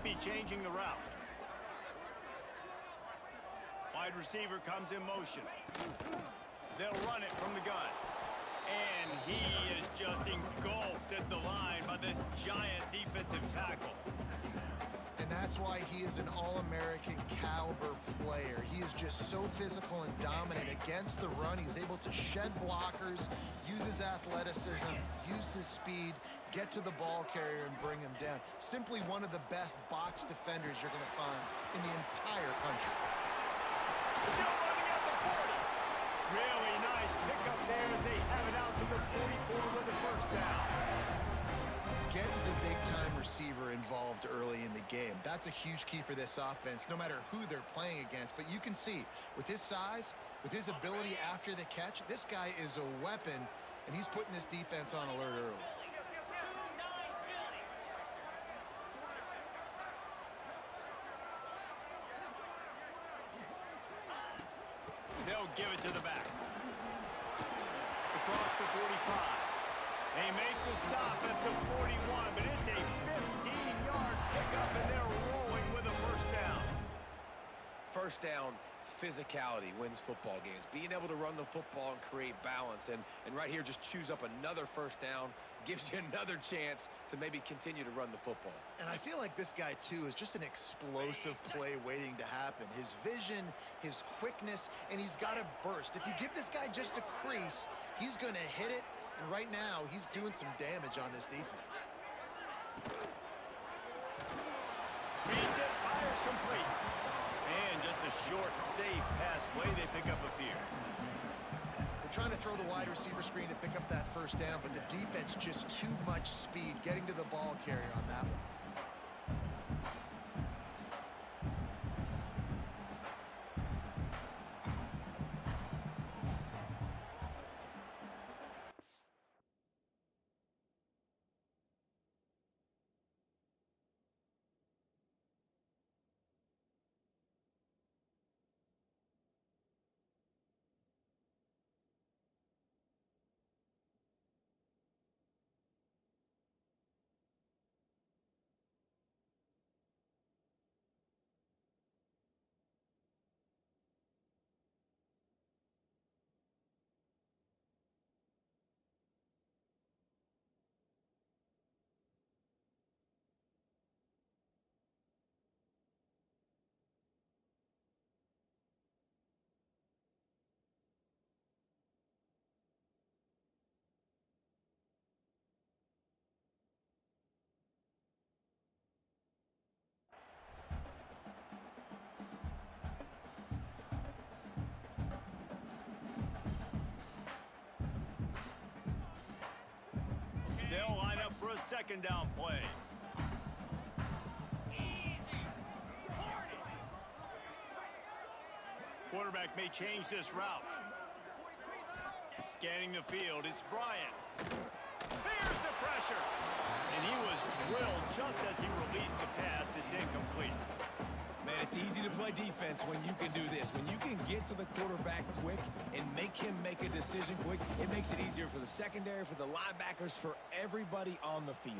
be changing the route. Wide receiver comes in motion. They'll run it from the gun. And he is just engulfed at the line by this giant defensive tackle. And that's why he is an All-American caliber player. He is just so physical and dominant against the run. He's able to shed blockers, use his athleticism, use his speed, get to the ball carrier and bring him down. Simply one of the best box defenders you're going to find in the entire country. Still running at the 40. Really nice pickup there as they have it out to the 44 with the first down. Get the big-time receiver involved early in the game. That's a huge key for this offense, no matter who they're playing against. But you can see, with his size, with his ability after the catch, this guy is a weapon, and he's putting this defense on alert early. They'll give it to the back. Across the 45. They make the stop at the 41, but it's a 15-yard pickup, and they're rolling with a first down. First down, physicality wins football games. Being able to run the football and create balance, and right here just choose up another first down, gives you another chance to maybe continue to run the football. And I feel like this guy, too, is just an explosive play waiting to happen. His vision, his quickness, and he's got a burst. If you give this guy just a crease, he's going to hit it. And right now, he's doing some damage on this defense. Beats it, fires complete. And just a short, safe pass play. They pick up a few. They're trying to throw the wide receiver screen to pick up that first down, but the defense just too much speed getting to the ball carrier on that one. They'll line up for a second down play. Quarterback may change this route. Scanning the field, it's Bryant. There's the pressure. And he was drilled just as he released the pass. It's incomplete. Man, it's easy to play defense when you can do this. When you can get to the quarterback quick and make him make a decision quick, it makes it easier for the secondary, for the linebackers, for everybody on the field.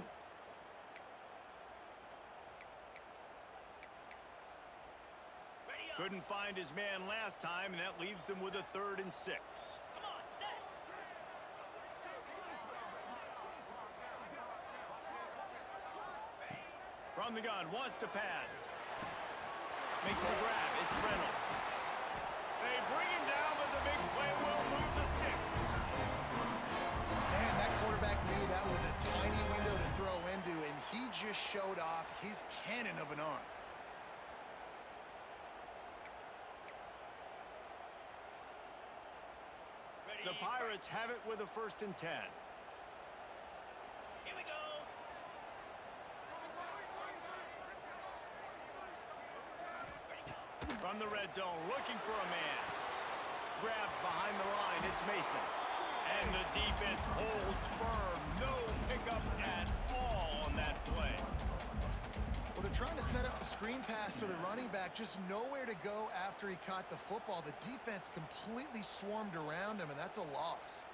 Couldn't find his man last time, and that leaves them with a 3rd and 6. From the gun, wants to pass. Makes the grab, it's Reynolds. They bring him down, but the big play will move the sticks. Man, that quarterback knew that was a tiny window to throw into, and he just showed off his cannon of an arm. The Pirates have it with a 1st and 10. Here we go. From the red zone, looking for a man. Grabbed behind the line, it's Mason. And the defense holds firm. No pickup at all on that play. Well, they're trying to set up the screen pass to the running back, just nowhere to go after he caught the football. The defense completely swarmed around him, and that's a loss.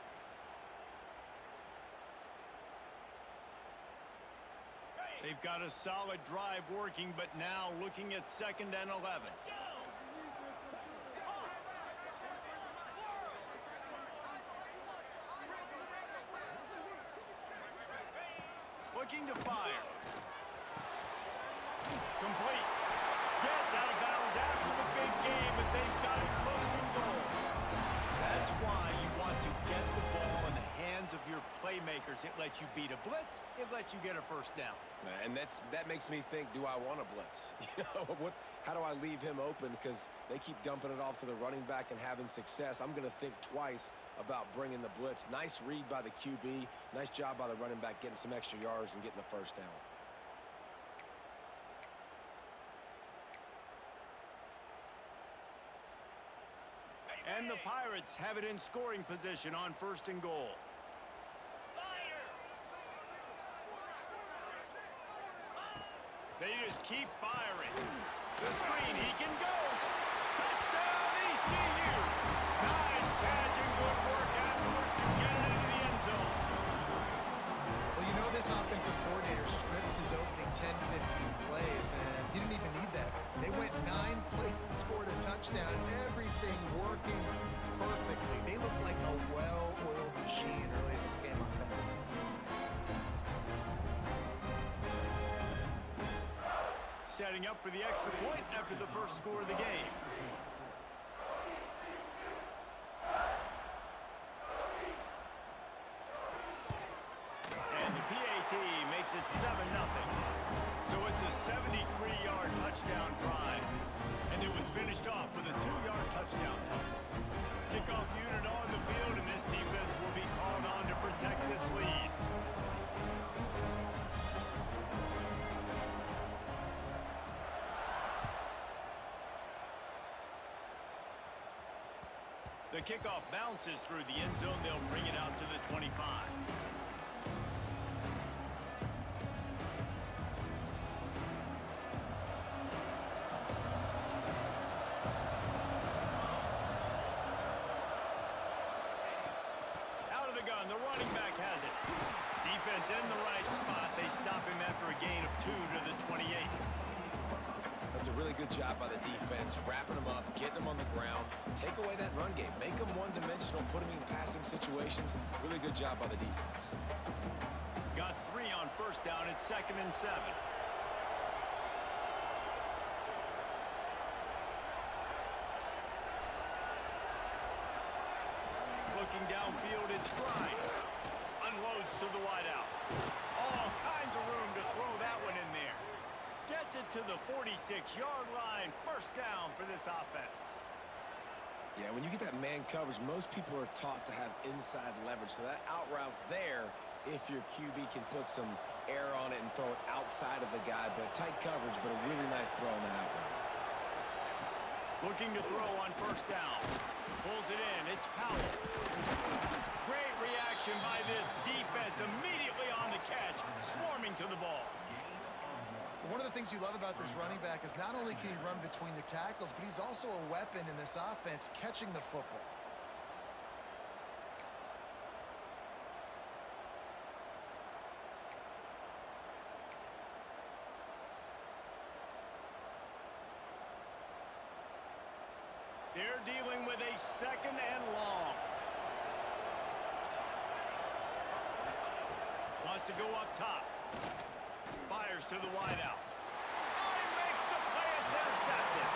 They've got a solid drive working, but now looking at 2nd and 11. Looking to fire. Complete. Gets out of bounds after the big game, but they've got it 1st and goal. That's why you want to get the ball in the hands of your playmakers. It lets you beat a blitz. It lets you get a 1st down. And that makes me think, do I want a blitz? How do I leave him open? Because they keep dumping it off to the running back and having success. I'm going to think twice about bringing the blitz. Nice read by the QB. Nice job by the running back getting some extra yards and getting the 1st down. And the Pirates have it in scoring position on 1st and goal. They just keep firing. The screen, he can go. Touchdown, ECU. Nice catch and good work afterwards to get it into the end zone. Well, you know this offensive coordinator scripts his opening 10, 15 plays, and he didn't even need that. They went 9 plays and scored a touchdown. Everything working perfectly. They look like a well-oiled machine early in this game offensively. Setting up for the extra point after the 1st score of the game. And the PAT makes it 7-0. So it's a 73-yard touchdown drive. And it was finished off with a 2-yard touchdown toss. Kickoff unit on the field, and this defense will be called on to protect this lead. The kickoff bounces through the end zone. They'll bring it out to the 25. Out of the gun, the running back has it. Defense in the right spot. They stop him after a gain of 2 to the 28. That's a really good job by the defense, wrapping them up, getting them on the ground, take away that run game, make them one-dimensional, put them in passing situations. Really good job by the defense. Got 3 on 1st down at 2nd and 7. Looking downfield, it's Grimes. Unloads to the wideout. All kinds of room to throw that one in there. Gets it to the 46-yard line. 1st down for this offense. Yeah, when you get that man coverage, most people are taught to have inside leverage. So that out route's there if your QB can put some air on it and throw it outside of the guy. But tight coverage, but a really nice throw on that out route. Looking to throw on 1st down. Pulls it in. It's Powell. Great reaction by this defense. Immediately on the catch. Swarming to the ball. One of the things you love about this running back is not only can he run between the tackles, but he's also a weapon in this offense catching the football. They're dealing with a 2nd and long. Wants to go up top. Fires to the wideout. Oh, he makes the play. It's intercepted.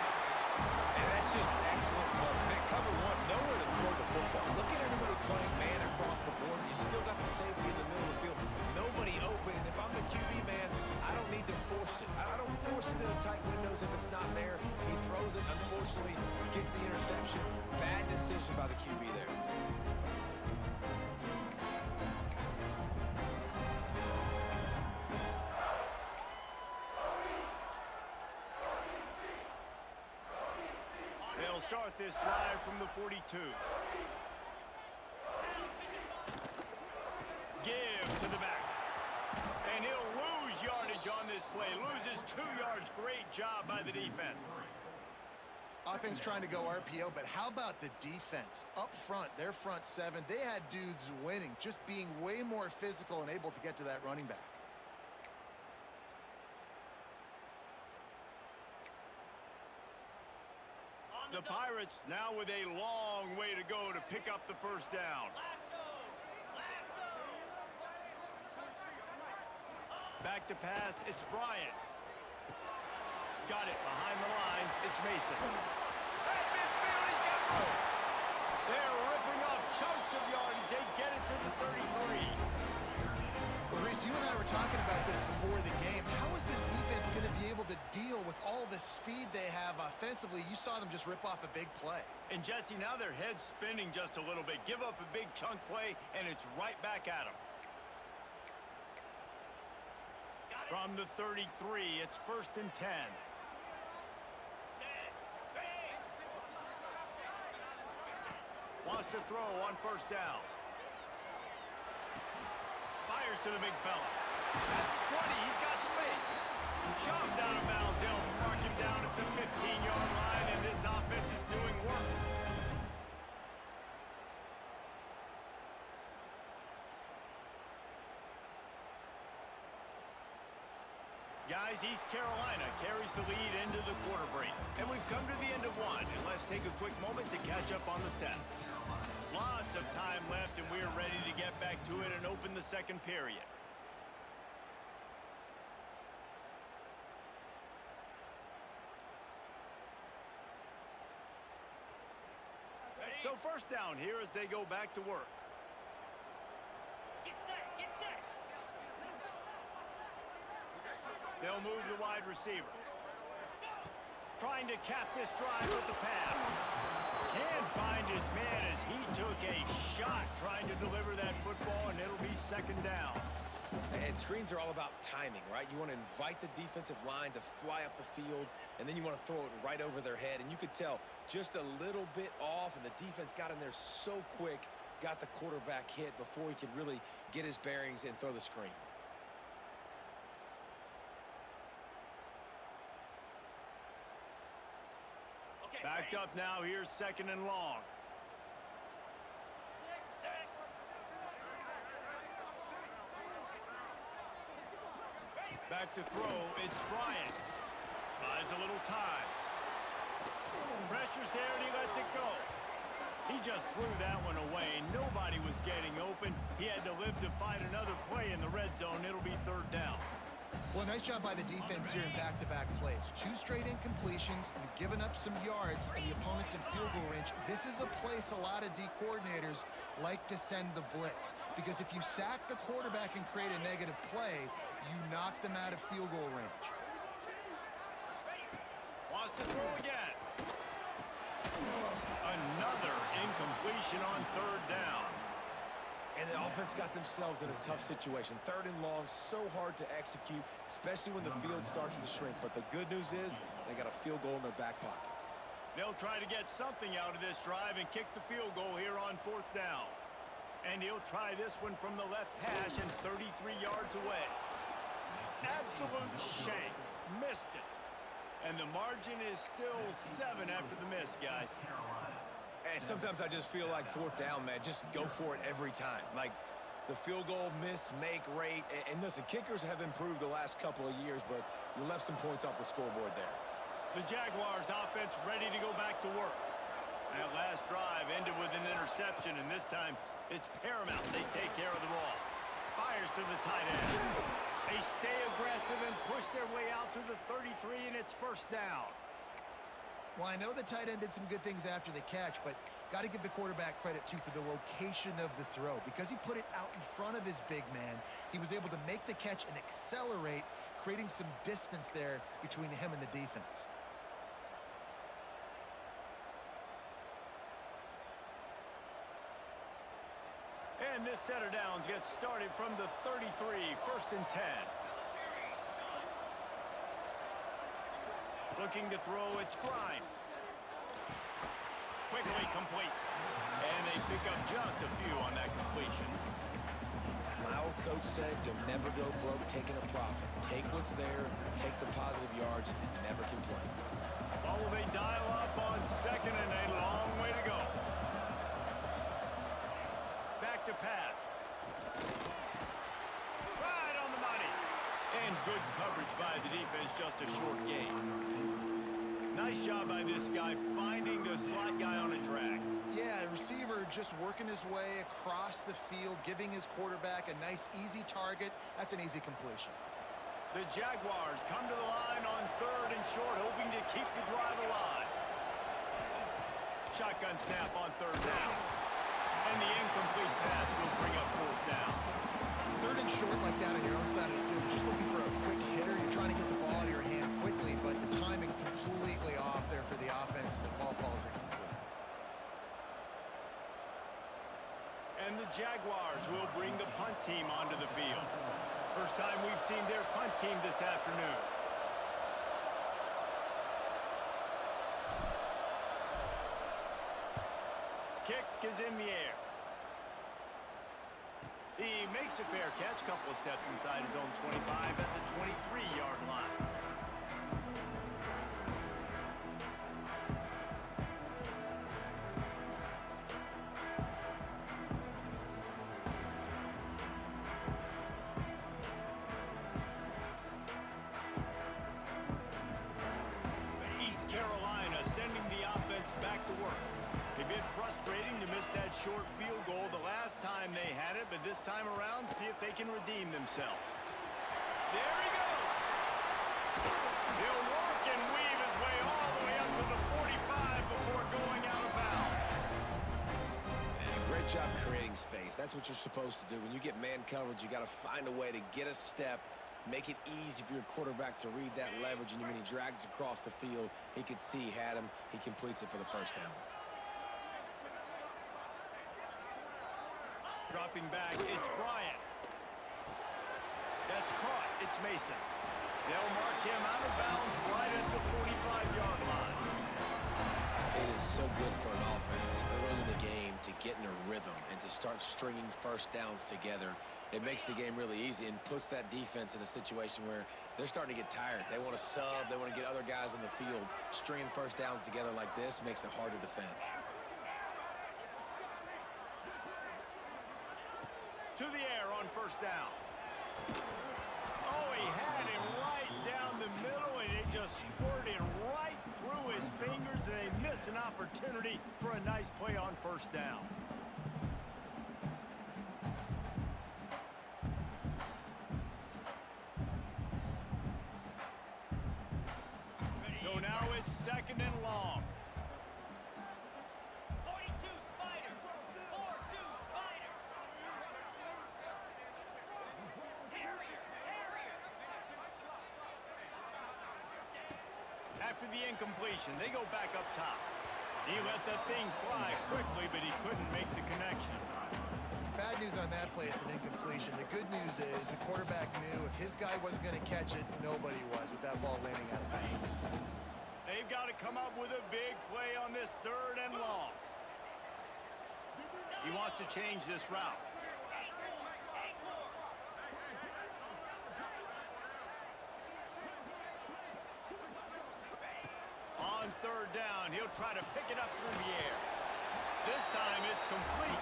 And that's just excellent play. Man, cover 1, nowhere to throw the football. Look at everybody playing man across the board. You still got the safety in the middle of the field. Nobody open. And if I'm the QB, man, I don't need to force it. I don't force it into tight windows if it's not there. He throws it, unfortunately, gets the interception. Bad decision by the QB there. They'll start this drive from the 42. Give to the back. And he'll lose yardage on this play. Loses 2 yards. Great job by the defense. Offense trying to go RPO, but how about the defense? Up front, their front 7, they had dudes winning, just being way more physical and able to get to that running back. Pirates now with a long way to go to pick up the first down. Back to pass, it's Bryant. Got it behind the line, it's Mason. At midfield, he's got room. They're ripping off chunks of yardage. They get it to the 33. Well, Reese, you and I were talking about this before the game. How is this defense going to be able to deal with all the speed they have offensively? You saw them just rip off a big play. And Jesse, now their head's spinning just a little bit. Give up a big chunk play, and it's right back at them. From the 33, it's 1st and 10. Wants to throw on 1st down. Fires to the big fella. That's 20. He's got space. Shoved out of bounds. They'll mark him down at the 15-yard line, and this offense is doing work. Guys, East Carolina carries the lead into the quarter break. And we've come to the end of one. And let's take a quick moment to catch up on the stats. Lots of time left, and we're ready to get back to it and open the second period. So first down here as they go back to work. Get set, get set. They'll move the wide receiver. Trying to cap this drive with the pass. Can't find his man as he took a shot trying to deliver that football, and it'll be 2nd down. And screens are all about timing, right? You want to invite the defensive line to fly up the field, and then you want to throw it right over their head. And you could tell just a little bit off, and the defense got in there so quick, got the quarterback hit before he could really get his bearings and throw the screen. Backed up now, here's 2nd and long. Back to throw, it's Bryant. Buys a little time. Pressure's there and he lets it go. He just threw that one away. Nobody was getting open. He had to live to find another play in the red zone. It'll be 3rd down. Well, nice job by the defense here in back-to-back plays. 2 straight incompletions. You've given up some yards, and the opponent's in field goal range. This is a place a lot of D coordinators like to send the blitz, because if you sack the quarterback and create a negative play, you knock them out of field goal range. Wants to throw again. Another incompletion on 3rd down. And the offense got themselves in a tough situation. 3rd and long, so hard to execute, especially when the field starts to shrink. But the good news is they got a field goal in their back pocket. They'll try to get something out of this drive and kick the field goal here on 4th down. And he'll try this one from the left hash and 33 yards away. Absolute shank. Missed it. And the margin is still 7 after the miss, guys. And sometimes I just feel like 4th down, man, just go for it every time. Like the field goal miss-make rate. And listen, kickers have improved the last couple of years, but you left some points off the scoreboard there. The Jaguars offense ready to go back to work. That last drive ended with an interception, and this time it's paramount they take care of the ball. Fires to the tight end. They stay aggressive and push their way out to the 33, and it's 1st down. Well, I know the tight end did some good things after the catch, but got to give the quarterback credit, too, for the location of the throw. Because he put it out in front of his big man, he was able to make the catch and accelerate, creating some distance there between him and the defense. And this set of downs gets started from the 33, 1st and 10. Looking to throw, it's Grimes. Quickly complete. And they pick up just a few on that completion. My old coach said, you'll never go broke taking a profit. Take what's there, take the positive yards, and never complain. Oh, they dial up on 2nd and a long way to go. Back to pass. Right on the money. And good coverage by the defense, just a short gain. Nice job by this guy finding the slot guy on a drag. Yeah, the receiver just working his way across the field, giving his quarterback a nice, easy target. That's an easy completion. The Jaguars come to the line on 3rd and short, hoping to keep the drive alive. Shotgun snap on 3rd down. And the incomplete pass will bring up 4th down. 3rd and short like that on your own side of the field, you're just looking for a quick hitter. You're trying to get the ball out of your hand quickly, but the timing completely off there for the offense, and the ball falls incomplete. And the Jaguars will bring the punt team onto the field. First time we've seen their punt team this afternoon. Kick is in the air. He makes a fair catch, couple of steps inside his own 25 at the 23-yard line. East Carolina sending the offense back to work. They've been frustrating to miss that short field goal the last time they had it, but this time around, see if they can redeem themselves. There he goes! He'll work and weave his way all the way up to the 45 before going out of bounds. And great job creating space. That's what you're supposed to do. When you get man coverage, you got to find a way to get a step, make it easy for your quarterback to read that leverage, and when he drags across the field, he could see he had him. He completes it for the 1st down. Dropping back, it's Bryant. That's caught. It's Mason. They'll mark him out of bounds right at the 45-yard line. It is so good for an offense early in the game to get in a rhythm and to start stringing 1st downs together. It makes the game really easy and puts that defense in a situation where they're starting to get tired. They want to sub. They want to get other guys on the field. Stringing 1st downs together like this makes it hard to defend. To the air on 1st down. Oh, he had him right down the middle, and it just squirted right through his fingers, and they miss an opportunity for a nice play on 1st down. So now it's 2nd and long. 42 Spider. 4-2 Spider. After the incompletion, they go back up top. He let that thing fly quickly, but he couldn't make the connection. Bad news on that play, it's an incompletion. The good news is the quarterback knew if his guy wasn't going to catch it, nobody was with that ball landing out of bounds. They've got to come up with a big play on this 3rd and long. He wants to change this route. On 3rd down, he'll try to pick it up through the air. This time it's complete.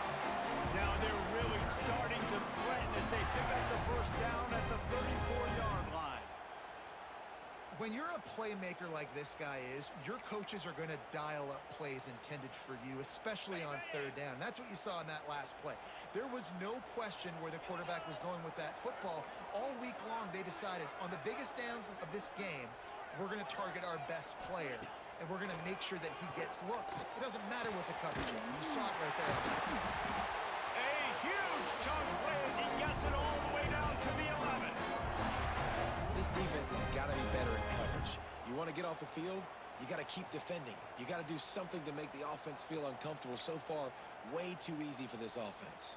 Now they're really starting to threaten as they pick up the 1st down at the 34-yard line. When you're a playmaker like this guy is, your coaches are going to dial up plays intended for you, especially on 3rd down. That's what you saw in that last play. There was no question where the quarterback was going with that football. All week long, they decided on the biggest downs of this game, we're going to target our best player, and we're going to make sure that he gets looks. It doesn't matter what the coverage is, and you saw it right there. A huge chunk play as he gets it all the way down to the 11. This defense has got to be better in coverage. You want to get off the field, you got to keep defending. You got to do something to make the offense feel uncomfortable. So far, way too easy for this offense.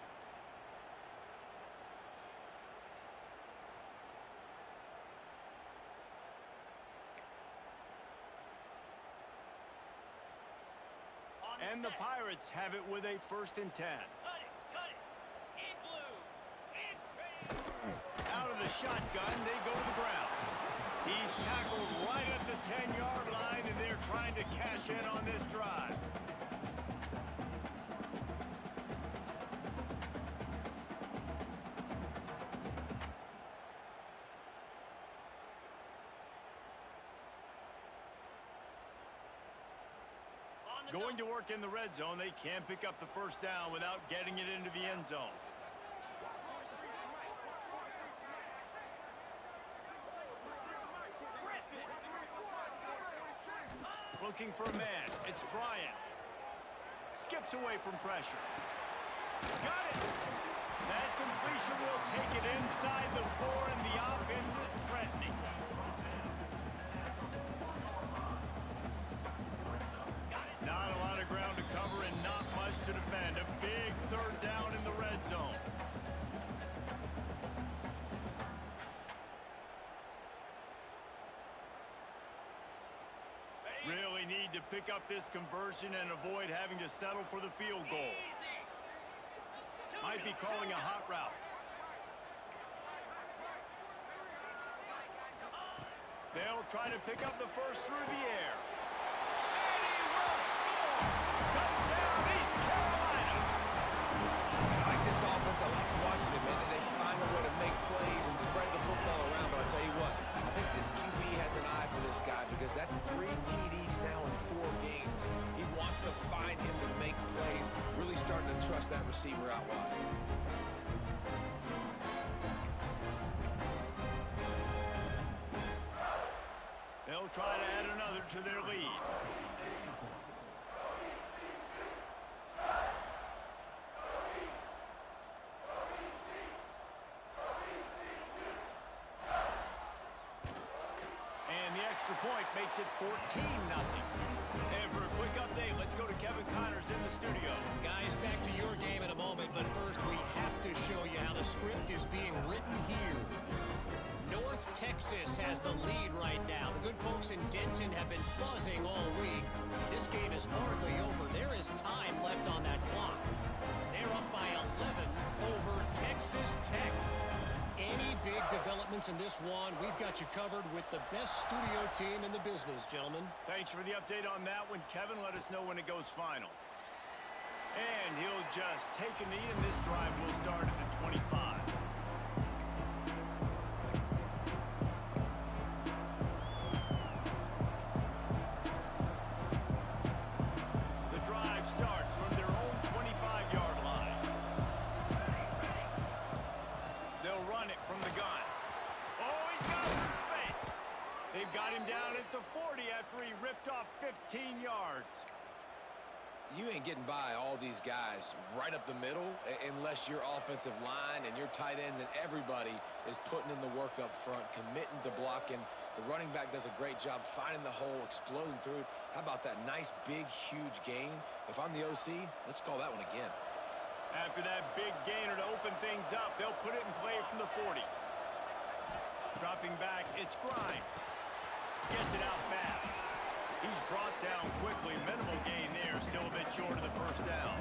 And the Pirates have it with a 1st and 10. Cut it. In blue. In red. Out of the shotgun, they go to the ground. He's tackled right at the 10-yard line, and they're trying to cash in on this drive. the Going double. to work in the red zone, they can't pick up the first down without getting it into the end zone. Looking for a man. It's Bryant. Skips away from pressure. Got it! That completion will take it inside the 4, and the offense is threatening. Not a lot of ground to cover and not much to defend. A big third down in the red zone. Really need to pick up this conversion and avoid having to settle for the field goal. Easy. Might be calling a hot route. They'll try to pick up the first through the air. And he will score! Touchdown, East Carolina! I like this offense. I like watching it, man. They find a way to make plays and spread the football around. But I'll tell you what, I think this QB has an eye for this guy because that's 3 TDs now in 4 games. He wants to find him to make plays, really starting to trust that receiver out wide. They'll try to add another to their lead. And the extra point makes it 14-0. And for a quick update, let's go to Kevin Connors in the studio. Guys, back to your game in a moment, but first we have to show you how the script is being written here. North Texas has the lead right now. The good folks in Denton have been buzzing all week. This game is hardly over. There is time left on that clock. They're up by 11 over Texas Tech. Any big developments in this one, we've got you covered with the best studio team in the business, gentlemen. Thanks for the update on that one, Kevin. Let us know when it goes final. And he'll just take a knee, and this drive will start at the 25. The drive starts from their own 25-yard line. They'll run it from the gun. Oh, he's got some space. They've got him down at the 40 after he ripped off 15 yards. You ain't getting by all these guys right up the middle unless your offensive line and your tight ends and everybody is putting in the work up front, committing to blocking. The running back does a great job finding the hole, exploding through. How about that nice, big, huge gain? If I'm the OC, let's call that one again. After that big gainer to open things up, they'll put it in play from the 40. Dropping back, it's Grimes. Gets it out fast. He's brought down quickly. Minimal gain there, still a bit short of the first down.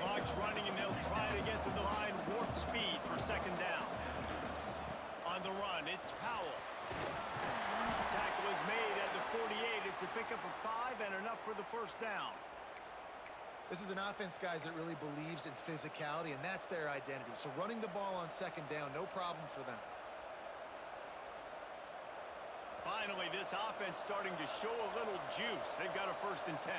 Clock's running, and they'll try to get to the line warp speed for second down. On the run, it's Powell. Tackle is made at the 48. It's a pickup of 5 and enough for the first down. This is an offense, guys, that really believes in physicality, and that's their identity. So running the ball on second down, no problem for them. Finally, this offense starting to show a little juice. They've got a 1st and 10.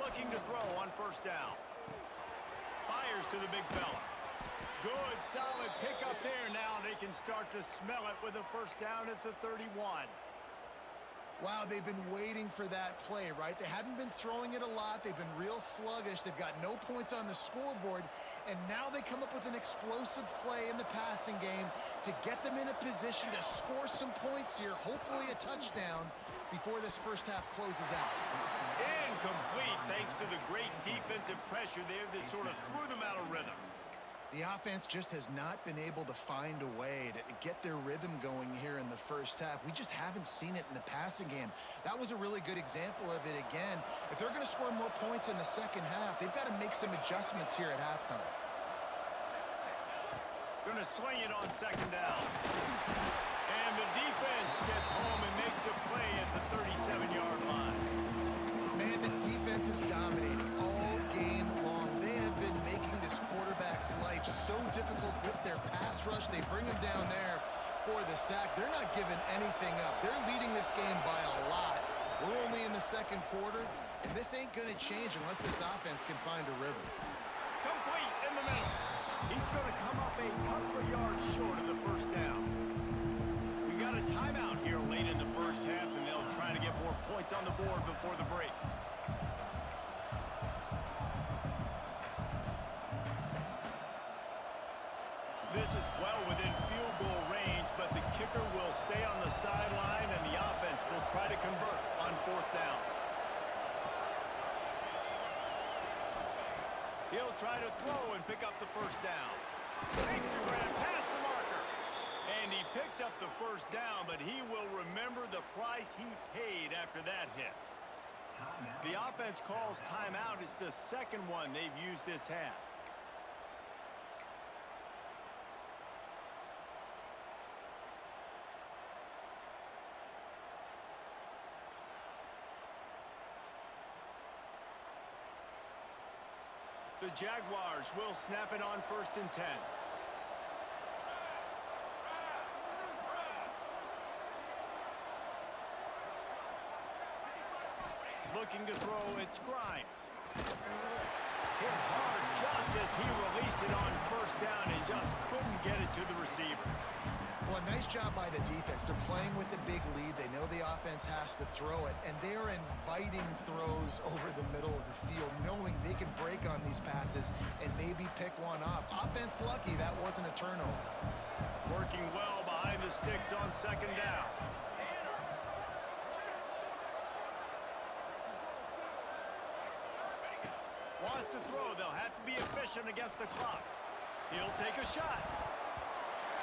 Looking to throw on first down. Fires to the big fella. Good, solid pickup there. Now they can start to smell it with a first down at the 31. Wow, they've been waiting for that play, right? They haven't been throwing it a lot. They've been real sluggish. They've got no points on the scoreboard. And now they come up with an explosive play in the passing game to get them in a position to score some points here, hopefully a touchdown, before this first half closes out. Incomplete, thanks to the great defensive pressure there that sort of threw them out of rhythm. The offense just has not been able to find a way to get their rhythm going here in the first half. We just haven't seen it in the passing game. That was a really good example of it again. If they're going to score more points in the second half, they've got to make some adjustments here at halftime. Going to swing it on second down. And the defense gets home and makes a play at the 37-yard line. Man, this defense is dominating all game long. They have been making this quarterback's life so difficult with their pass rush. They bring him down there for the sack. They're not giving anything up. They're leading this game by a lot. We're only in the second quarter, and this ain't going to change unless this offense can find a rhythm. Complete in the middle. He's going to come up a couple of yards short of the first down. We got a timeout here late in the first half, and they'll try to get more points on the board before the break. This is well within field goal range, but the kicker will stay on the sideline, and the offense will try to convert on fourth down. He'll try to throw and pick up the first down. Makes a grab past the marker. And he picks up the first down, but he will remember the price he paid after that hit. The offense calls timeout. It's the second one they've used this half. The Jaguars will snap it on 1st and 10. Looking to throw, it's Grimes. Hit hard just as he released it on first down and just couldn't get it to the receiver. Well, a nice job by the defense. They're playing with a big lead. They know the offense has to throw it, and they're inviting throws over the middle of the field, knowing they can break on these passes and maybe pick one off. Offense lucky that wasn't a turnover. Working well behind the sticks on second down. Wants to throw. They'll have to be efficient against the clock. He'll take a shot.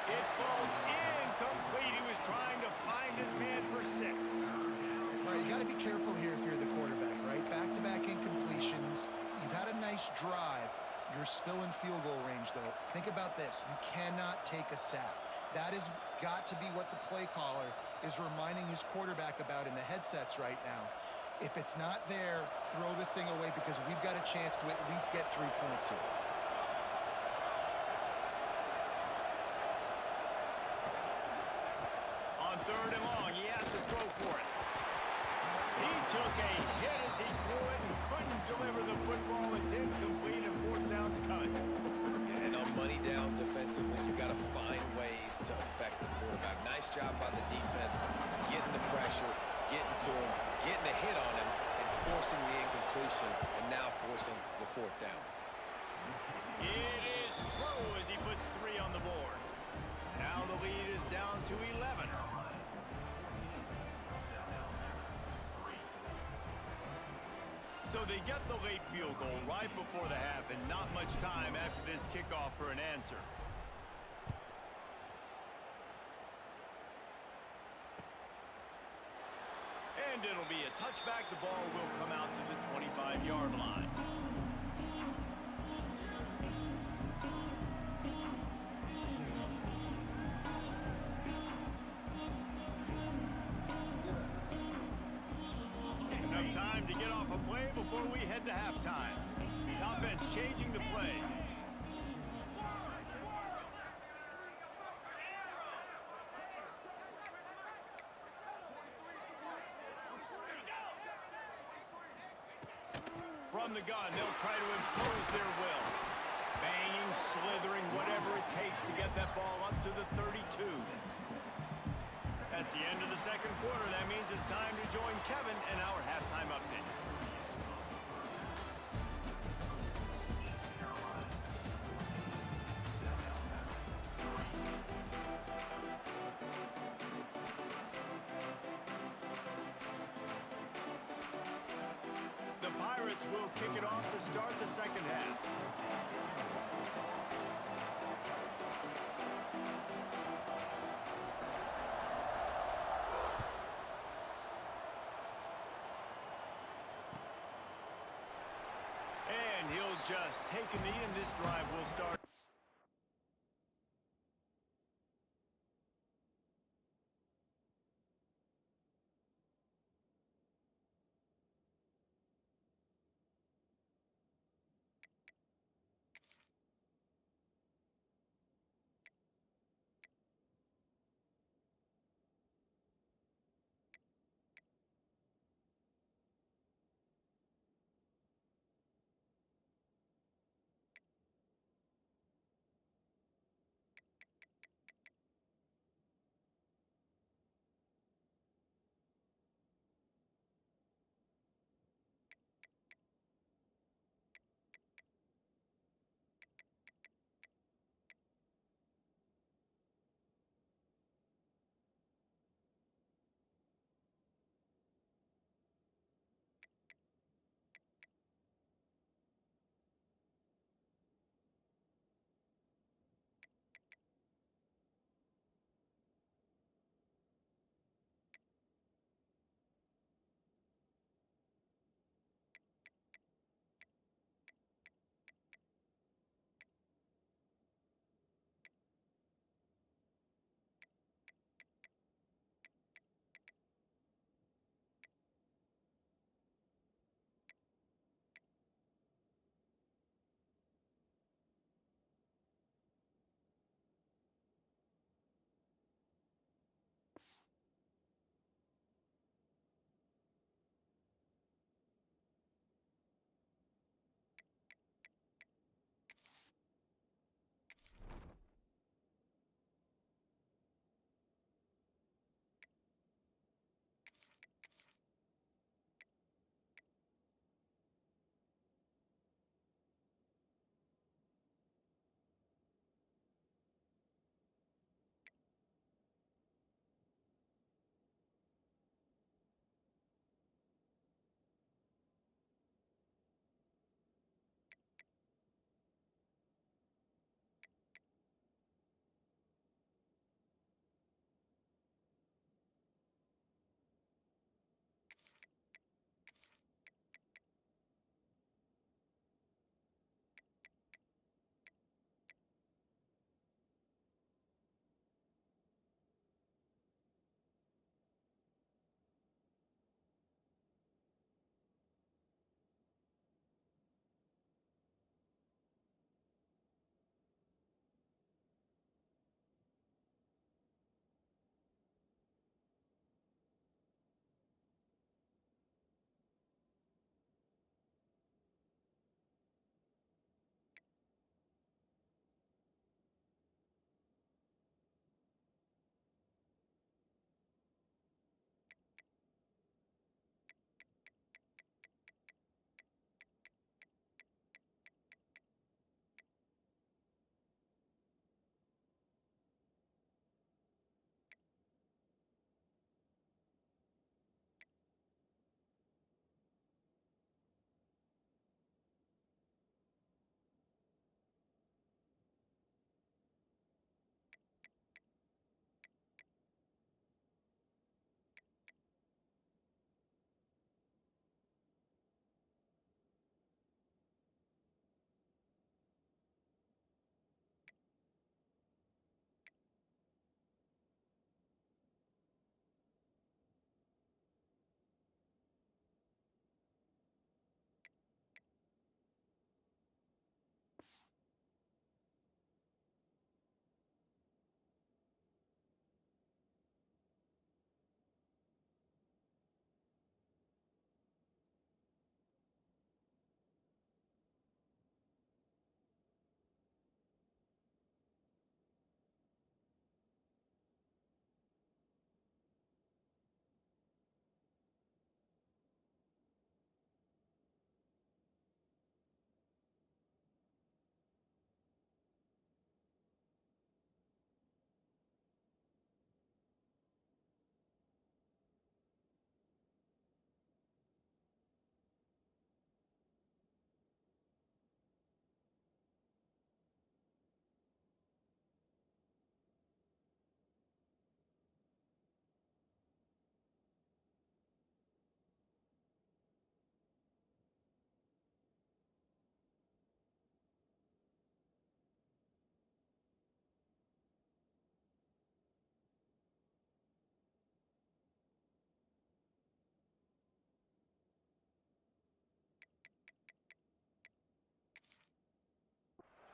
It falls incomplete. He was trying to find his man for 6. All right, you got to be careful here if you're the quarterback, right? Back-to-back incompletions. You've had a nice drive. You're still in field goal range, though. Think about this. You cannot take a sack. That has got to be what the play caller is reminding his quarterback about in the headsets right now. If it's not there, throw this thing away because we've got a chance to at least get 3 points here. On 3rd and long, he has to throw for it. He took a hit as he threw it and couldn't deliver the football. It's incomplete and 4th down's coming. And on money down defensively, you've got to find ways to affect the quarterback. Nice job by the defense, getting the pressure, getting to him, getting a hit on him, and forcing the incompletion, and now forcing the 4th down. It is true as he puts 3 on the board. Now the lead is down to 11. So they get the late field goal right before the half, and not much time after this kickoff for an answer. And it'll be a touchback. The ball will come out to the 25-yard line. Enough time to get off a play before we head to halftime. The offense changing the play. From the gun, they'll try to impose their will. Banging, slithering, whatever it takes to get that ball up to the 32. That's the end of the second quarter. That means it's time to join Kevin and our halftime update. The Pirates will kick it off to start the second half. And he'll just take a knee, and this drive will start.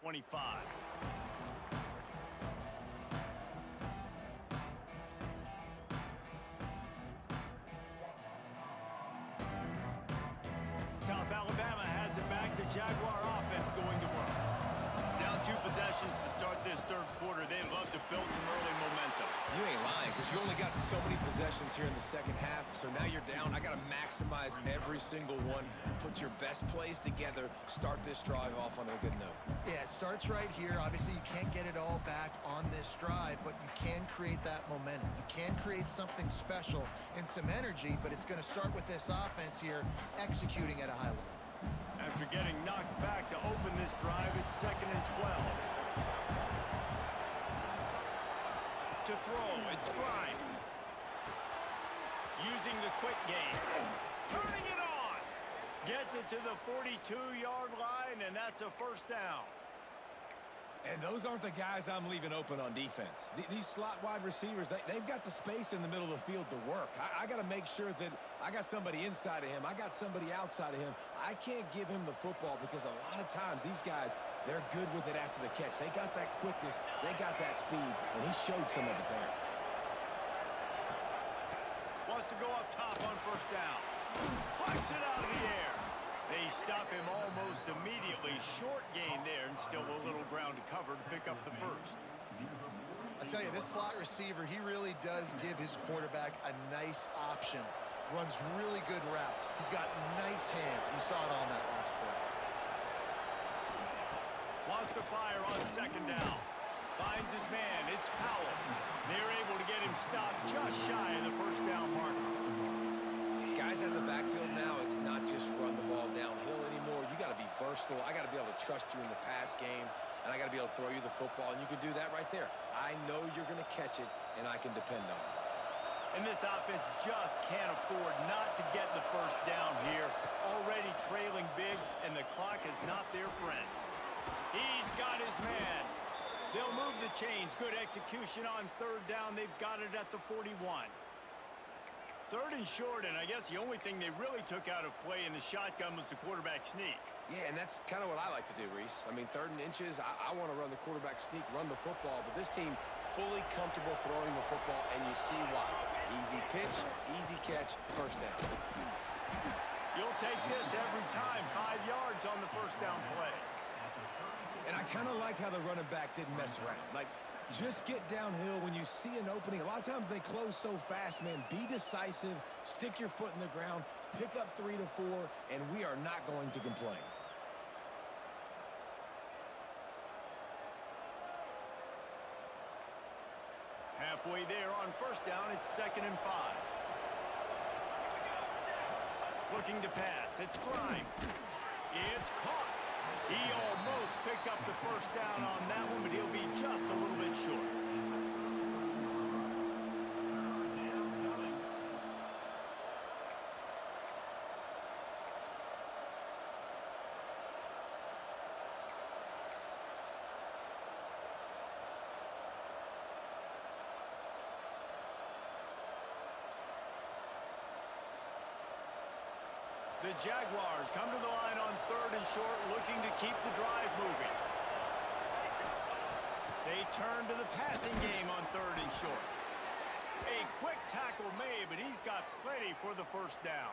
25. South Alabama has it back. The Jaguar offense going to work. Down 2 possessions to start this third quarter. They'd love to build some early momentum. You ain't lying, because you only got so many possessions here in the second half, so now you're down. I got to maximize every single one, put your best plays together, start this drive off on a good note. Yeah, it starts right here. Obviously, you can't get it all back on this drive, but you can create that momentum. You can create something special and some energy, but it's going to start with this offense here executing at a high level. After getting knocked back to open this drive, it's 2nd and 12. To throw, it's Grimes. Using the quick game. Turning it on. Gets it to the 42-yard line, and that's a first down. And those aren't the guys I'm leaving open on defense. These slot wide receivers, they've got the space in the middle of the field to work. I got to make sure that I got somebody inside of him. I got somebody outside of him. I can't give him the football because a lot of times these guys, they're good with it after the catch. They got that quickness. They got that speed, and he showed some of it there. Wants to go up top on first down. Puts it out of the air. They stop him almost immediately. Short gain there, and still a little ground to cover to pick up the first. I tell you, this slot receiver, he really does give his quarterback a nice option. Runs really good routes. He's got nice hands. You saw it on that last play. Wants to fire on second down. Finds his man. It's Powell. They're able to get him stopped just shy of the first down marker. Guys out of the backfield now, it's not just run the ball downhill anymore. You got to be versatile. I got to be able to trust you in the pass game, and I got to be able to throw you the football, and you can do that right there. I know you're going to catch it, and I can depend on it. And this offense just can't afford not to get the first down here. Already trailing big, and the clock is not their friend. He's got his man. They'll move the chains. Good execution on third down. They've got it at the 41. Third and short, and I guess the only thing they really took out of play in the shotgun was the quarterback sneak. Yeah, and that's kind of what I like to do, Reese. I mean, 3rd and inches, I want to run the quarterback sneak, run the football, but this team fully comfortable throwing the football, and you see why. Easy pitch, easy catch, first down. You'll take this every time. 5 yards on the first down play. And I kind of like how the running back didn't mess around. Like, just get downhill when you see an opening. A lot of times they close so fast, man. Be decisive, stick your foot in the ground, pick up 3 to 4, and we are not going to complain. Halfway there on first down, it's 2nd and 5. Looking to pass, it's Grimes. It's caught. He almost picked up the first down on that one, but he'll be just a little bit short. The Jaguars come to the line on 3rd and short, looking to keep the drive moving. They turn to the passing game on 3rd and short. A quick tackle made, but he's got plenty for the first down.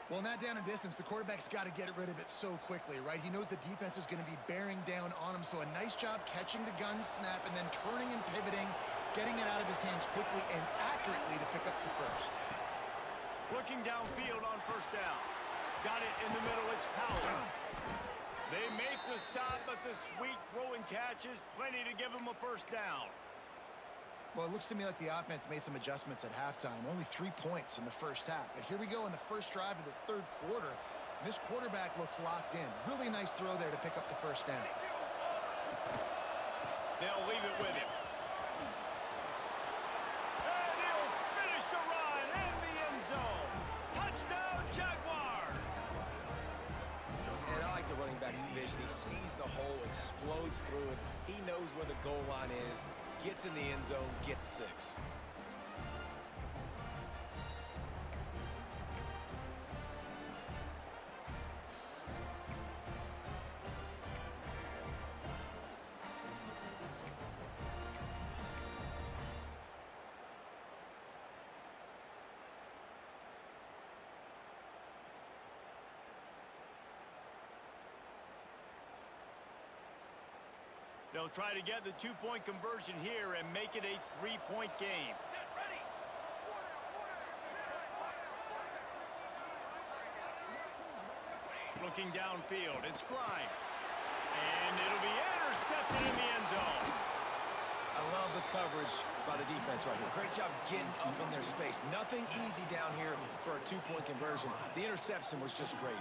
Well, in that down and distance, the quarterback's got to get rid of it so quickly, right? He knows the defense is going to be bearing down on him, so a nice job catching the gun snap and then turning and pivoting, getting it out of his hands quickly and accurately to pick up the first. Looking downfield on first down. Got it in the middle, it's Powell. They make the stop, but the sweet throwing catch is plenty to give them a first down. Well, it looks to me like the offense made some adjustments at halftime. Only 3 points in the first half. But here we go in the first drive of this third quarter. And this quarterback looks locked in. Really nice throw there to pick up the first down. They'll leave it with him. And he'll finish the run in the end zone. Touchdown, Jaguars! And I like the running back's vision. He sees the hole, explodes through it. He knows where the goal line is, gets in the end zone, gets 6. They'll try to get the two-point conversion here and make it a three-point game. Set, ready. Looking downfield, it's Grimes. And it'll be intercepted in the end zone. I love the coverage by the defense right here. Great job getting up in their space. Nothing easy down here for a two-point conversion. The interception was just great.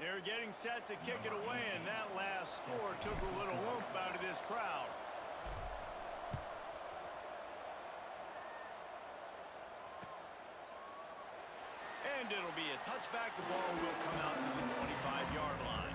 They're getting set to kick it away, and that last score took a little oomph out of this crowd. And it'll be a touchback. The ball will come out to the 25-yard line.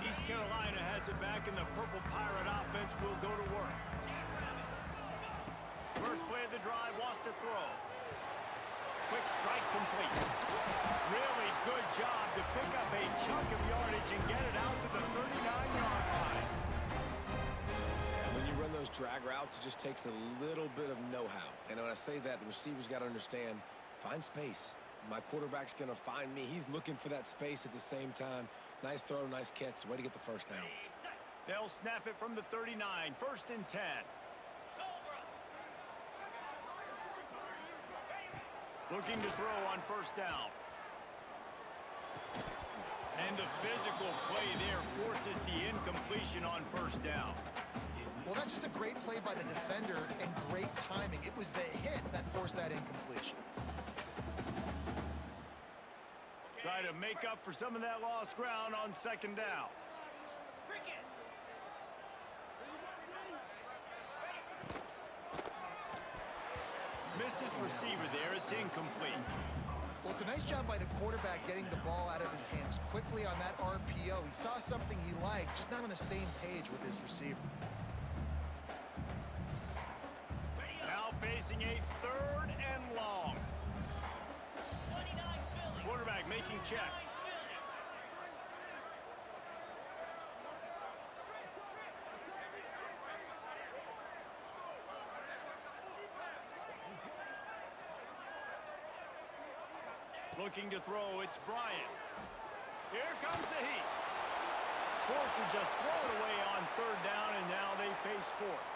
East Carolina has it back, and the Purple Pirate offense will go to work. First play of the drive, wants to throw. Quick strike complete. Really good job to pick up a chunk of yardage and get it out to the 39-yard line. Yeah, when you run those drag routes, it just takes a little bit of know-how. And when I say that, the receiver's got to understand, find space. My quarterback's going to find me. He's looking for that space at the same time. Nice throw, nice catch. Way to get the first down. They'll snap it from the 39. First and 10. Looking to throw on first down. And the physical play there forces the incompletion on first down. Well, that's just a great play by the defender and great timing. It was the hit that forced that incompletion. Try to make up for some of that lost ground on second down. Missed his receiver there. It's incomplete. Well, it's a nice job by the quarterback getting the ball out of his hands quickly on that RPO. He saw something he liked, just not on the same page with his receiver. Now facing a third and long. Quarterback making checks. Looking to throw, it's Bryant. Here comes the heat. Forced to just throw it away on third down, and now they face fourth.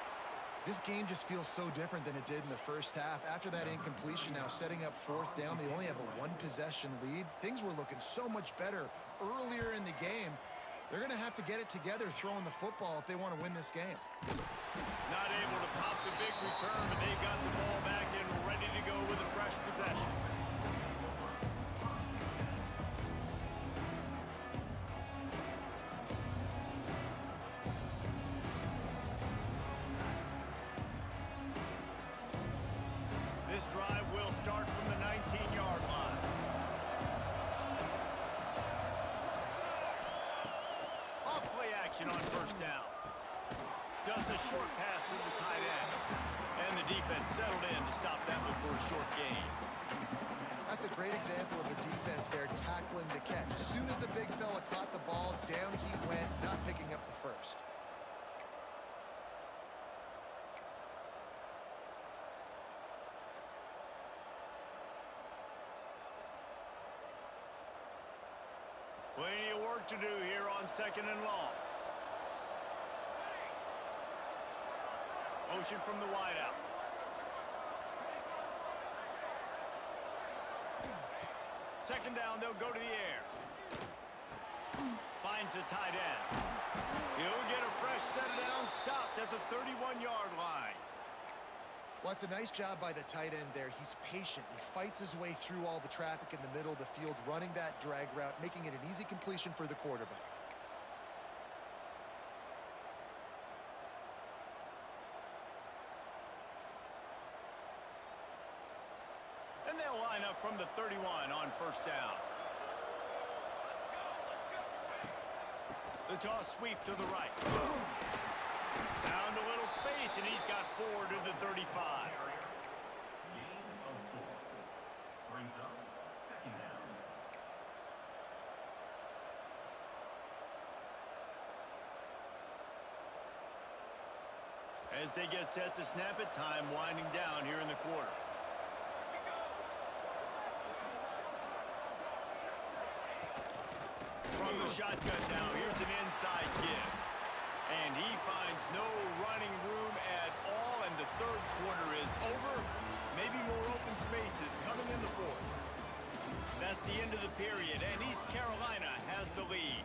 This game just feels so different than it did in the first half. After that incompletion, now setting up fourth down, they only have a one-possession lead. Things were looking so much better earlier in the game. They're going to have to get it together throwing the football if they want to win this game. Not able to pop the big return, but they've got the ball back and ready to go with a fresh possession. This drive will start from the 19-yard line. Off play action on first down. Just a short pass to the tight end. And the defense settled in to stop that one for a short gain. That's a great example of the defense there tackling the catch. As soon as the big fella caught the ball, down he went, not picking up the first. Plenty of work to do here on second and long. Motion from the wideout. Second down, they'll go to the air. Finds the tight end. He'll get a fresh set down, stopped at the 31-yard line. Well, it's a nice job by the tight end there. He's patient. He fights his way through all the traffic in the middle of the field, running that drag route, making it an easy completion for the quarterback. And they'll line up from the 31 on first down. The toss sweep to the right. Found a little space, and he's got 4 to the 35. As they get set to snap it, time winding down here in the quarter. From the shotgun now, here's an inside give. And he finds no running room at all, and the third quarter is over. Maybe more open spaces coming in the fourth. That's the end of the period, and East Carolina has the lead.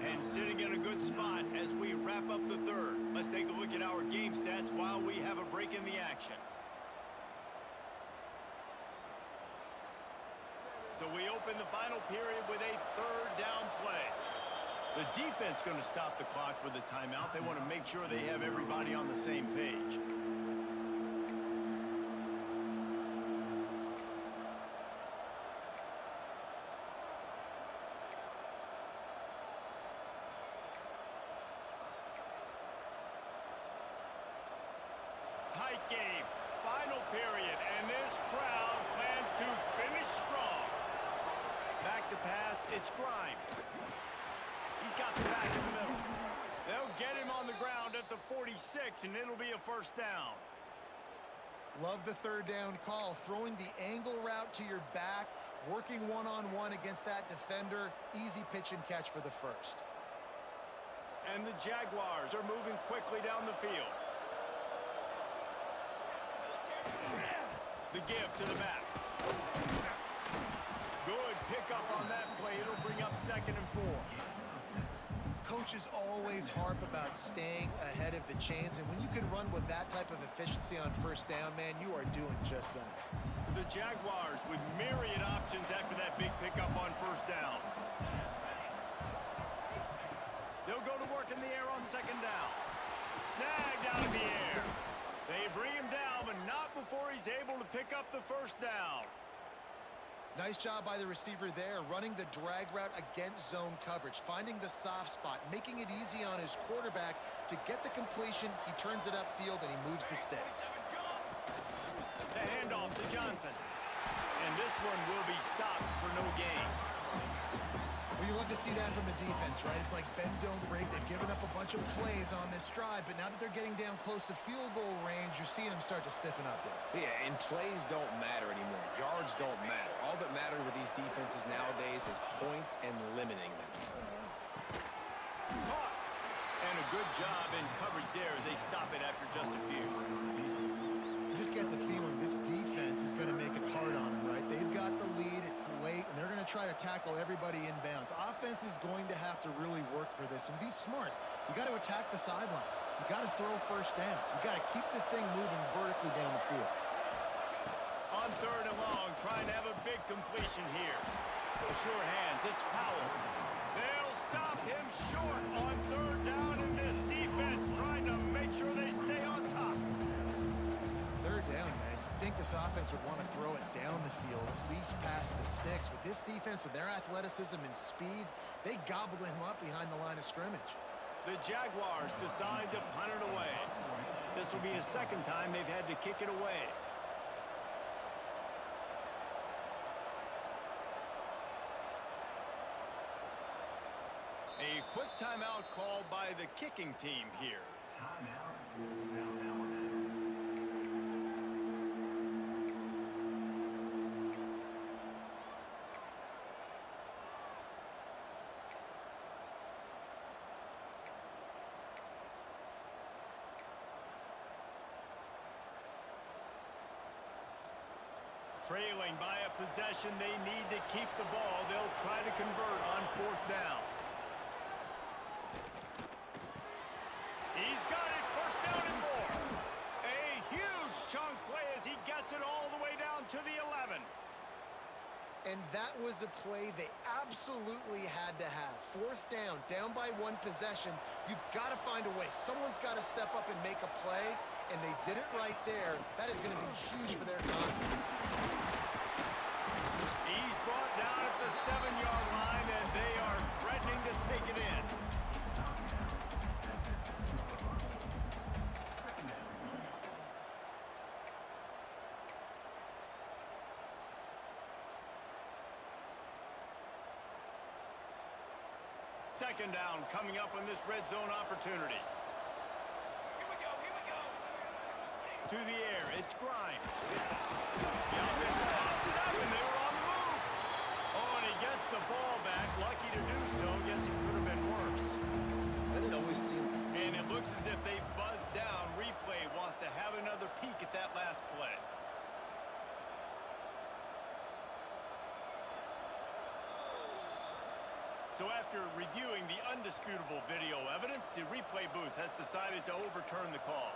And sitting in a good spot as we wrap up the third. Let's take a look at our game stats while we have a break in the action. So we open the final period with a third down play. The defense going to stop the clock with a timeout. They want to make sure they have everybody on the same page. Tight game, final period, and this crowd plans to finish strong. Back to pass, it's Grimes. He's got the back in the middle. They'll get him on the ground at the 46, and it'll be a first down. Love the third down call. Throwing the angle route to your back, working one-on-one against that defender. Easy pitch and catch for the first. And the Jaguars are moving quickly down the field. The give to the back. Good pickup on that play. It'll bring up 2nd and 4. Coaches always harp about staying ahead of the chains, and when you can run with that type of efficiency on first down, man, you are doing just that. The Jaguars with myriad options after that big pickup on first down. They'll go to work in the air on 2nd down. Snagged out in the air. They bring him down, but not before he's able to pick up the first down. Nice job by the receiver there, running the drag route against zone coverage, finding the soft spot, making it easy on his quarterback to get the completion. He turns it upfield, and he moves the sticks. The handoff to Johnson. And this one will be stopped for no gain. Well, you love to see that from the defense, right? It's like bend, don't break. They've given up a bunch of plays on this drive, but now that they're getting down close to field goal range, you're seeing them start to stiffen up there. Yeah, and plays don't matter anymore. Yards don't matter. All that matters with these defenses nowadays is points and limiting them. Caught. And a good job in coverage there as they stop it after just a few. You just get the feeling this defense is going to make it hard on them, right? They've got the lead, it's late, and they're going to try to tackle everybody inbounds. Offense is going to have to really work for this and be smart. You got to attack the sidelines. You got to throw first downs. You got to keep this thing moving vertically down the field. On 3rd and long, trying to have a big completion here. Sure hands, it's Powell. They'll stop him short on 3rd down, and this defense trying to make sure they stay on top. 3rd down, man. You think this offense would want to throw it down the field, at least past the sticks. With this defense and their athleticism and speed, they gobbled him up behind the line of scrimmage. The Jaguars decide to punt it away. This will be the 2nd time they've had to kick it away. A quick timeout called by the kicking team here. Trailing by a possession, they need to keep the ball. They'll try to convert on 4th down. He's got it, 1st down and more. A huge chunk play as he gets it all the way down to the 11. And that was a play they absolutely had to have. 4th down, down by 1 possession. You've got to find a way. Someone's got to step up and make a play, and they did it right there. That is going to be huge for their confidence. He's brought down at the 7-yard line, and they are threatening to take it in. Second down coming up on this red zone opportunity. Here we go, here we go. through the air. It's Grimes. The offense pops it up, and they were on the move. Oh, and he gets the ball back. Lucky to do so. Guess it could have been worse. That it always seemed. And it looks as if they buzzed down. Replay wants to have another peek at that last play. So after reviewing the undisputable video evidence, the replay booth has decided to overturn the call.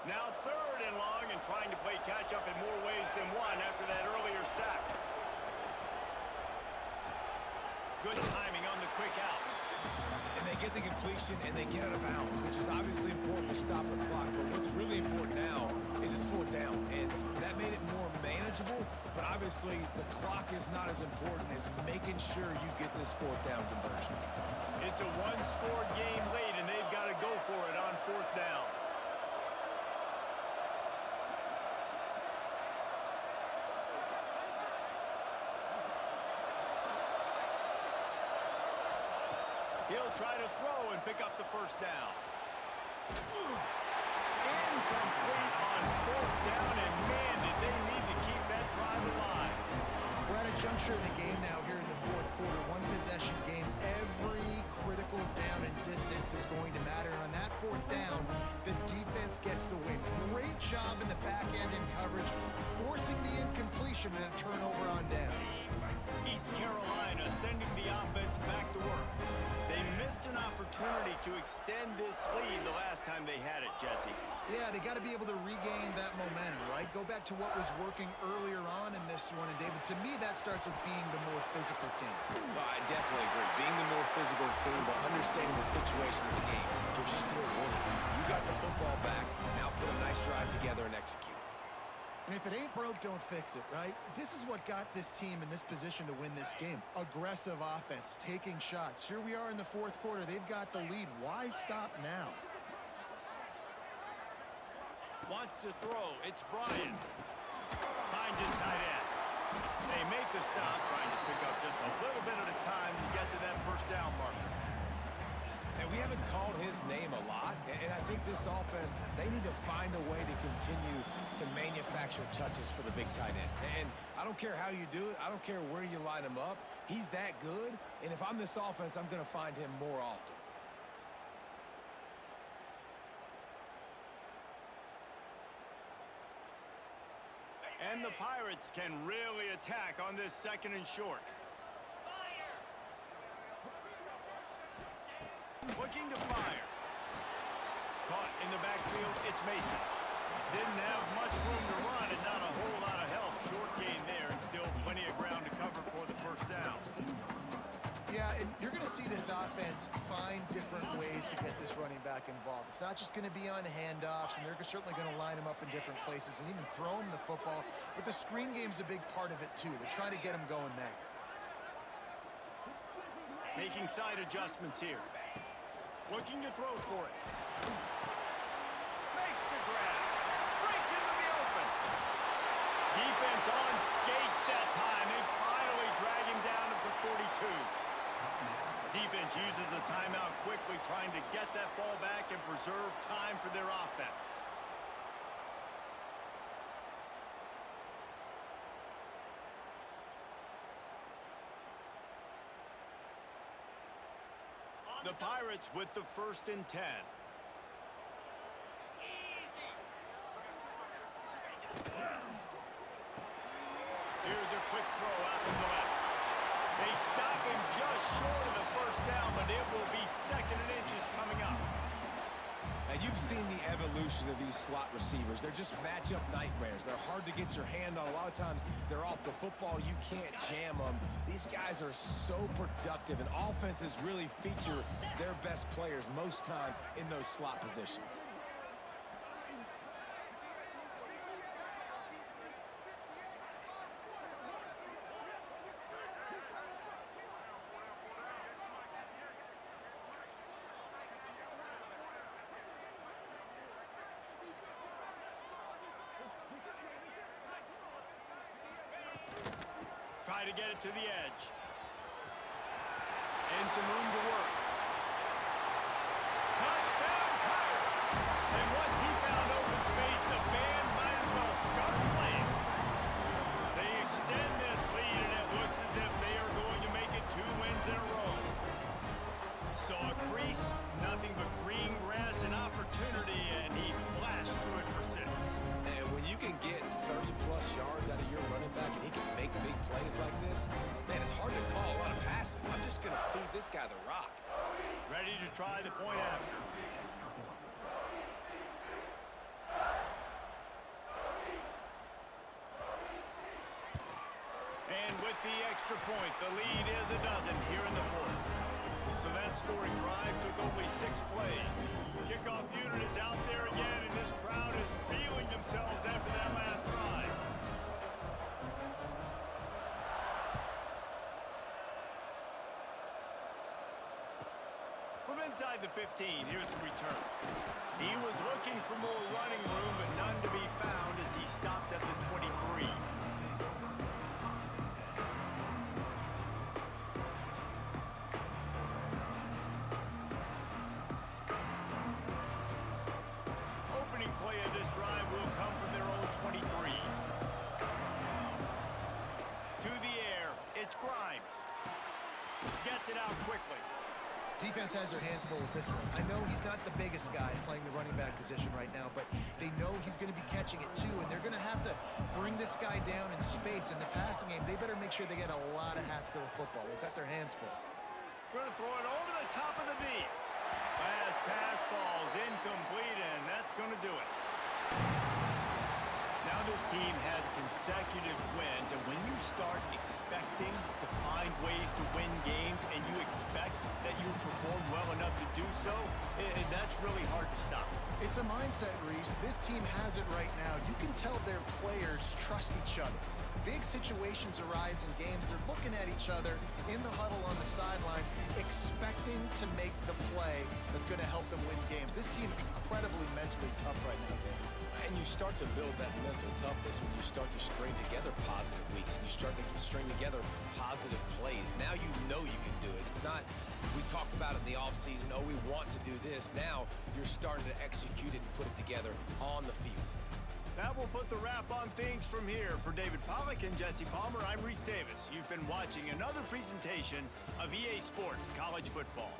Now 3rd and long, and trying to play catch up in more ways than one after that earlier sack. Good timing on the quick out. And they get the completion and they get out of bounds, which is obviously important to stop the clock. But what's really important now is it's 4th down. And that made it more manageable. But obviously the clock is not as important as making sure you get this 4th down conversion. It's a one-score game late, and they've got to go for it on 4th down. He'll try to throw and pick up the 1st down. Incomplete on 4th down, and man, did they need to keep that drive alive. We're at a juncture of the game now here in the 4th quarter. One possession game. Every critical down and distance is going to matter. And on that 4th down, the defense gets the win. Great job in the back end in coverage, forcing the incompletion and a turnover on downs. East Carolina sending the offense back to work. They missed an opportunity to extend this lead the last time they had it, Jesse. Yeah, they got to be able to regain that momentum, right? Go back to what was working earlier on in this one. And, David, to me, that starts with being the more physical team. Well, I definitely agree. Being the more physical team, but understanding the situation of the game. You're still winning. You got the football back. Now put a nice drive together and execute. And if it ain't broke, don't fix it, right? This is what got this team in this position to win this game. Aggressive offense, taking shots. Here we are in the 4th quarter. They've got the lead. Why stop now? Wants to throw. It's Bryant. Finds his tight end. They make the stop, trying to pick up just a little bit at a time to get to that 1st down marker. And we haven't called his name a lot, and I think this offense, they need to find a way to continue to manufacture touches for the big tight end. And I don't care how you do it. I don't care where you line him up. He's that good, and if I'm this offense, I'm going to find him more often. And the Pirates can really attack on this 2nd and short. Looking to fire. Caught in the backfield, it's Mason. Didn't have much room to run and not a whole lot of help. Short gain there, and still plenty of ground to cover for the 1st down. Yeah, and you're going to see this offense find different ways to get this running back involved. It's not just going to be on handoffs, and they're certainly going to line him up in different places and even throw him the football. But the screen game's a big part of it, too. They're trying to get him going there. Making side adjustments here. Looking to throw for it. Makes the grab. Breaks into the open. Defense on skates that time. They finally drag him down at the 42. Defense uses a timeout quickly, trying to get that ball back and preserve time for their offense. The Pirates with the 1st and 10. Here's a quick throw out to the left. They stop him just short of the 1st down, but it will be 2nd and inches coming up. Now, you've seen the evolution of these slot receivers. They're just matchup nightmares. They're hard to get your hand on. A lot of times, they're off the football. You can't jam them. These guys are so productive, and offenses really feature their best players most time in those slot positions. try to get it to the edge. And some room to work. Touchdown Pirates! And once he found open space, the band might as well start playing. They extend this lead, and it looks as if they are going to make it 2 wins in a row. So a crease, nothing but green grass and opportunity, and he flashed through it for 6. And when you can get 30-plus yards out of your running back and he can make big plays like this, man, it's hard to call a lot of passes. I'm just going to feed this guy the rock. Ready to try the point after. And with the extra point, the lead is a dozen here in the 4th. So that scoring drive took only 6 plays. Kickoff unit is out there again, and this crowd is feeling themselves after that last drive. From inside the 15, here's the return. He was looking for more running room, but none to be found as he stopped at the 23. Opening play of this drive will come from their own 23. To the air, it's Grimes. Gets it out quickly. Defense has their hands full with this one. I know he's not the biggest guy playing the running back position right now, but they know he's going to be catching it too, and they're going to have to bring this guy down in space. In the passing game, they better make sure they get a lot of hats to the football. They've got their hands full. Going to throw it over the top of the beat. Last pass falls incomplete, and that's going to do it. Now this team has consecutive wins, and when you start expecting to find ways to win games and you expect that you perform well enough to do so, that's really hard to stop. It's a mindset, Reese. This team has it right now. You can tell their players trust each other. Big situations arise in games. They're looking at each other in the huddle on the sideline, expecting to make the play that's going to help them win games. This team incredibly mentally tough right now, Dave. And you start to build that mental toughness when you start to string together positive weeks. And you start to string together positive plays. Now you know you can do it. It's not, we talked about it in the offseason, oh, we want to do this. Now you're starting to execute it and put it together on the field. That will put the wrap on things from here. For David Pollack and Jesse Palmer, I'm Reese Davis. You've been watching another presentation of EA Sports College Football.